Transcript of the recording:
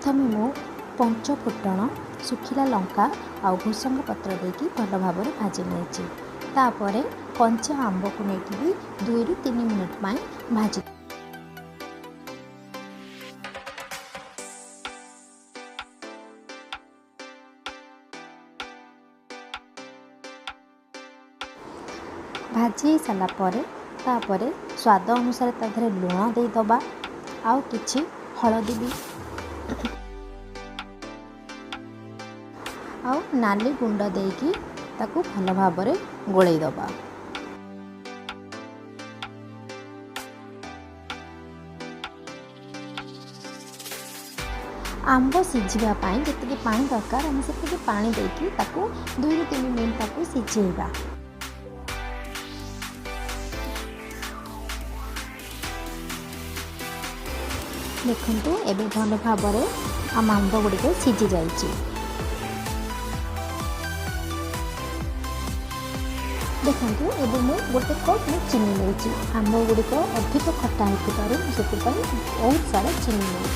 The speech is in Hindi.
प्रथमे मु पंच फुटण सुखिला लंका आउ भूसंग पत्र देकी भल भाव भाजी नहीं। तापर कंचा आंब को लेकिन भी 2 ରୁ 3 मिनट भाजी। भाजी सारा तापर स्वाद अनुसार ताधरे लुण दे दबा आउ किछि हलदी भी आउ नाली गुंड देकी ताकू भल भाव गोलई दबा। आंब सिझिबा पाई जतिके पानी दरकार हम सेतिके पानी देकी ताकू 2 ରୁ 3 मिनट ताकू सिझेबा। देखंतु एबे भल भाव आम आंब गुड़िक सिझी जाइए। देखंतु एबे मु गोटे कप में चीनी नहीं आंब गुड़िक अधिक खट्टा होथिबारु से बहुत सारा चीनी नहीं।